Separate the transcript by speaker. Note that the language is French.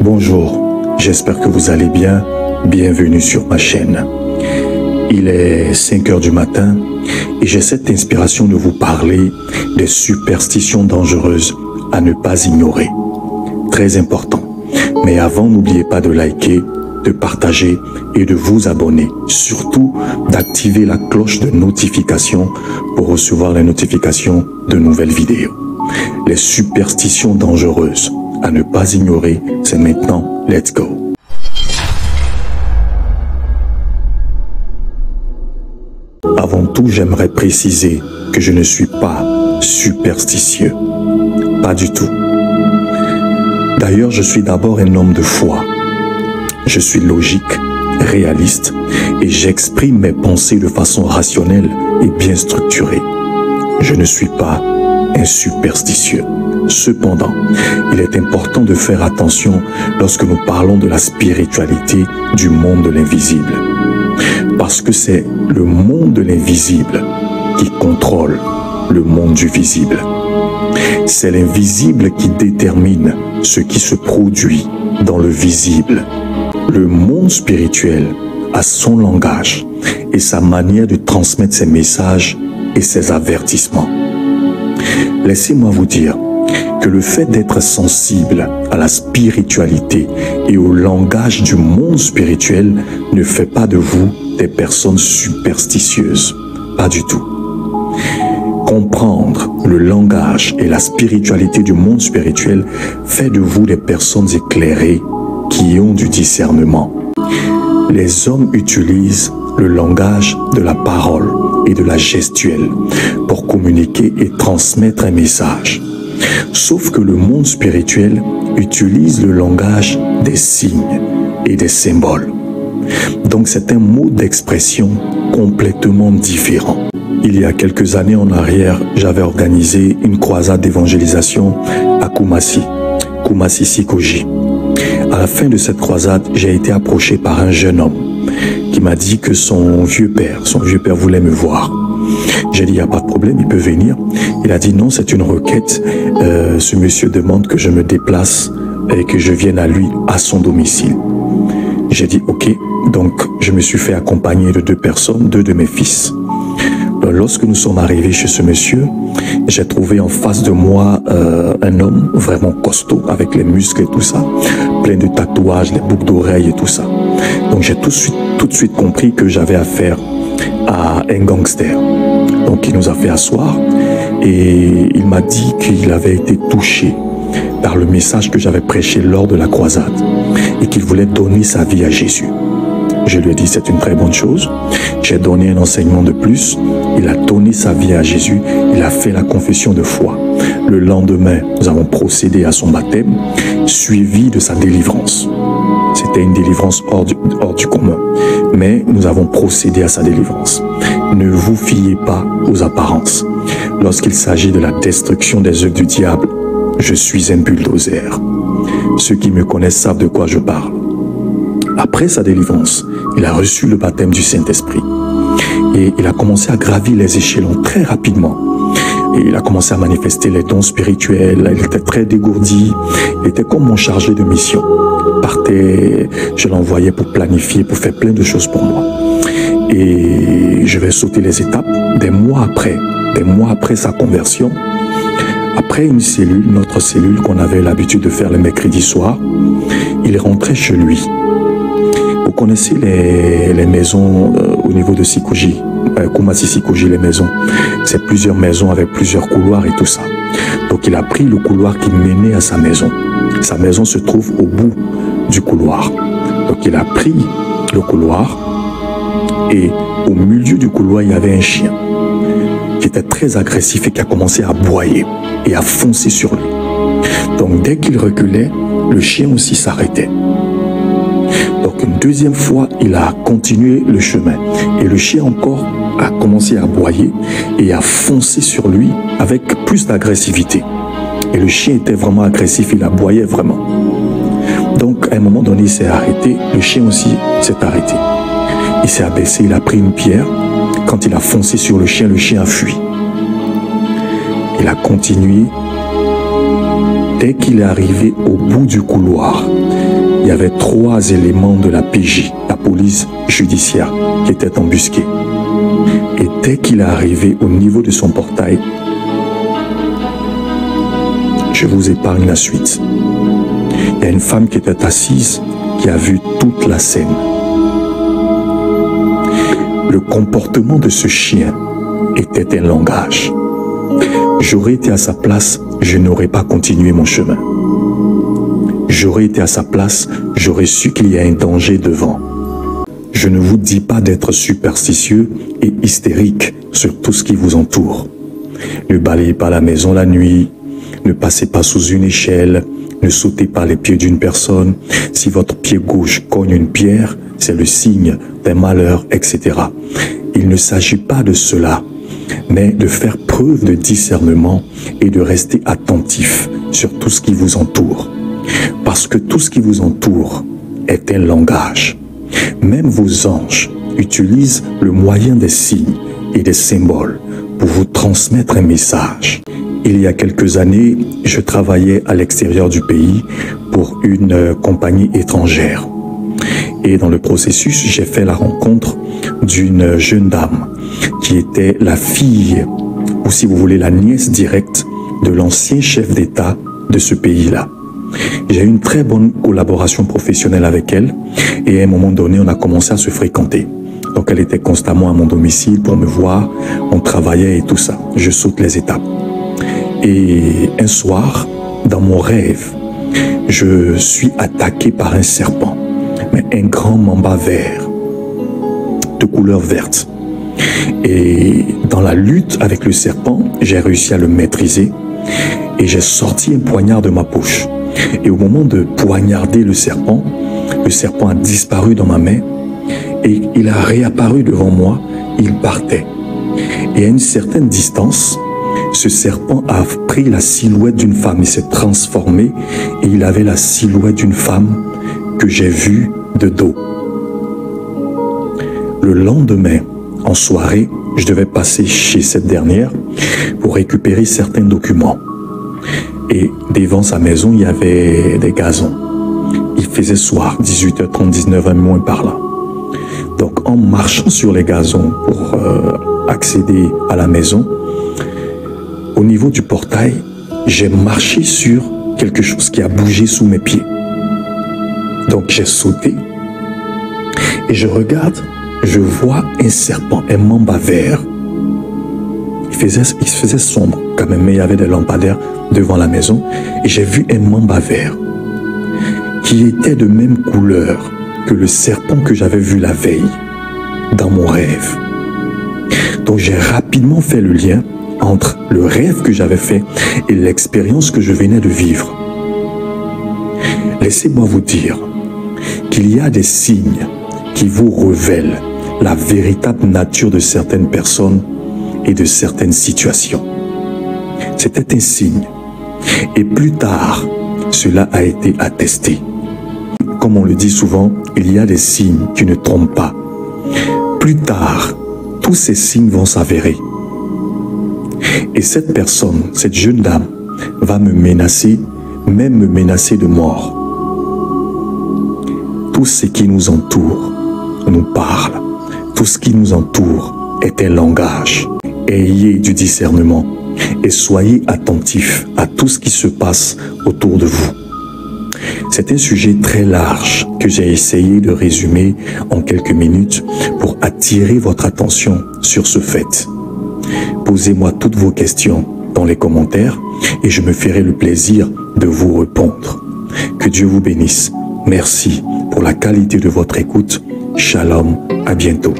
Speaker 1: Bonjour, j'espère que vous allez bien. Bienvenue sur ma chaîne. Il est 5 heures du matin et j'ai cette inspiration de vous parler des superstitions dangereuses à ne pas ignorer. Très important. Mais avant, n'oubliez pas de liker, de partager et de vous abonner. Surtout, d'activer la cloche de notification pour recevoir les notifications de nouvelles vidéos. Les superstitions dangereuses à ne pas ignorer, c'est maintenant. Let's go! Avant tout, j'aimerais préciser que je ne suis pas superstitieux. Pas du tout. D'ailleurs, je suis d'abord un homme de foi. Je suis logique, réaliste et j'exprime mes pensées de façon rationnelle et bien structurée. Je ne suis pas un superstitieux. Cependant, il est important de faire attention lorsque nous parlons de la spiritualité du monde de l'invisible. Parce que c'est le monde de l'invisible qui contrôle le monde du visible. C'est l'invisible qui détermine ce qui se produit dans le visible. Le monde spirituel a son langage et sa manière de transmettre ses messages et ses avertissements. Laissez-moi vous dire que le fait d'être sensible à la spiritualité et au langage du monde spirituel ne fait pas de vous des personnes superstitieuses. Pas du tout. Comprendre le langage et la spiritualité du monde spirituel fait de vous des personnes éclairées qui ont du discernement. Les hommes utilisent le langage de la parole et de la gestuelle pour communiquer et transmettre un message. Sauf que le monde spirituel utilise le langage des signes et des symboles. Donc c'est un mode d'expression complètement différent. Il y a quelques années en arrière, j'avais organisé une croisade d'évangélisation à Kumasi Sikoji. À la fin de cette croisade, j'ai été approché par un jeune homme qui m'a dit que son vieux père voulait me voir. J'ai dit, il n'y a pas de problème, il peut venir. Il a dit, non, c'est une requête. Ce monsieur demande que je me déplace et que je vienne à lui, à son domicile. J'ai dit, ok. Donc, je me suis fait accompagner de 2 personnes, 2 de mes fils. Lorsque nous sommes arrivés chez ce monsieur, j'ai trouvé en face de moi un homme vraiment costaud, avec les muscles et tout ça, plein de tatouages, les boucles d'oreilles et tout ça. Donc j'ai tout de suite compris que j'avais affaire à un gangster. Donc il nous a fait asseoir et il m'a dit qu'il avait été touché par le message que j'avais prêché lors de la croisade et qu'il voulait donner sa vie à Jésus. Je lui ai dit, c'est une très bonne chose. J'ai donné un enseignement de plus. Il a donné sa vie à Jésus. Il a fait la confession de foi. Le lendemain, nous avons procédé à son baptême, suivi de sa délivrance. C'était une délivrance hors du commun. Mais nous avons procédé à sa délivrance. Ne vous fiez pas aux apparences. Lorsqu'il s'agit de la destruction des œuvres du diable, je suis un bulldozer. Ceux qui me connaissent savent de quoi je parle. Après sa délivrance, il a reçu le baptême du Saint-Esprit. Et il a commencé à gravir les échelons très rapidement. Et il a commencé à manifester les dons spirituels. Il était très dégourdi. Il était comme mon chargé de mission. Il partait, je l'envoyais pour planifier, pour faire plein de choses pour moi. Et je vais sauter les étapes. Des mois après sa conversion, après une cellule, notre cellule qu'on avait l'habitude de faire le mercredi soir, il est rentré chez lui. Vous connaissez les maisons au niveau de Sikoji, Kumasi Sikoji, les maisons. C'est plusieurs maisons avec plusieurs couloirs et tout ça. Donc il a pris le couloir qui menait à sa maison. Sa maison se trouve au bout du couloir. Donc il a pris le couloir et au milieu du couloir, il y avait un chien qui était très agressif et qui a commencé à aboyer et à foncer sur lui. Donc dès qu'il reculait, le chien aussi s'arrêtait. Donc une deuxième fois, il a continué le chemin. Et le chien encore a commencé à aboyer et à foncer sur lui avec plus d'agressivité. Et le chien était vraiment agressif, il aboyait vraiment. Donc à un moment donné, il s'est arrêté. Le chien aussi s'est arrêté. Il s'est abaissé, il a pris une pierre. Quand il a foncé sur le chien a fui. Il a continué. dès qu'il est arrivé au bout du couloir, il y avait 3 éléments de la PJ, la police judiciaire, qui étaient embusqués. Et dès qu'il est arrivé au niveau de son portail, je vous épargne la suite. Il y a une femme qui était assise, qui a vu toute la scène. Le comportement de ce chien était un langage. J'aurais été à sa place, je n'aurais pas continué mon chemin. J'aurais été à sa place, j'aurais su qu'il y a un danger devant. Je ne vous dis pas d'être superstitieux et hystérique sur tout ce qui vous entoure. Ne balayez pas la maison la nuit, ne passez pas sous une échelle, ne sautez pas les pieds d'une personne. Si votre pied gauche cogne une pierre, c'est le signe d'un malheur, etc. Il ne s'agit pas de cela, mais de faire preuve de discernement et de rester attentif sur tout ce qui vous entoure. Parce que tout ce qui vous entoure est un langage. Même vos anges utilisent le moyen des signes et des symboles pour vous transmettre un message. Il y a quelques années, je travaillais à l'extérieur du pays pour une compagnie étrangère. Et dans le processus, j'ai fait la rencontre d'une jeune dame qui était la fille, ou si vous voulez, la nièce directe de l'ancien chef d'État de ce pays-là. J'ai eu une très bonne collaboration professionnelle avec elle et à un moment donné, on a commencé à se fréquenter. Donc elle était constamment à mon domicile pour me voir, on travaillait et tout ça. Je saute les étapes. Et un soir, dans mon rêve, je suis attaqué par un serpent, mais un grand mamba vert, de couleur verte. Et dans la lutte avec le serpent, j'ai réussi à le maîtriser et j'ai sorti un poignard de ma poche. Et au moment de poignarder le serpent a disparu dans ma main et il a réapparu devant moi, il partait. Et à une certaine distance, ce serpent a pris la silhouette d'une femme, il s'est transformé et il avait la silhouette d'une femme que j'ai vue de dos. Le lendemain, en soirée, je devais passer chez cette dernière pour récupérer certains documents. Et devant sa maison, il y avait des gazons. Il faisait soir, 18h30, 19h moins par là. Donc en marchant sur les gazons pour accéder à la maison, au niveau du portail, j'ai marché sur quelque chose qui a bougé sous mes pieds. Donc j'ai sauté et je regarde, je vois un serpent, un mamba vert. Il faisait sombre quand même, mais il y avait des lampadaires devant la maison et j'ai vu un mamba vert qui était de même couleur que le serpent que j'avais vu la veille dans mon rêve. Donc j'ai rapidement fait le lien entre le rêve que j'avais fait et l'expérience que je venais de vivre. Laissez-moi vous dire qu'il y a des signes qui vous révèlent la véritable nature de certaines personnes et de certaines situations. C'était un signe. Et plus tard, cela a été attesté. Comme on le dit souvent, il y a des signes qui ne trompent pas. Plus tard, tous ces signes vont s'avérer. Et cette personne, cette jeune dame, va me menacer, même me menacer de mort. Tout ce qui nous entoure nous parle. Tout ce qui nous entoure est un langage. Ayez du discernement et soyez attentifs à tout ce qui se passe autour de vous. C'est un sujet très large que j'ai essayé de résumer en quelques minutes pour attirer votre attention sur ce fait. Posez-moi toutes vos questions dans les commentaires et je me ferai le plaisir de vous répondre. Que Dieu vous bénisse. Merci pour la qualité de votre écoute. Shalom, à bientôt.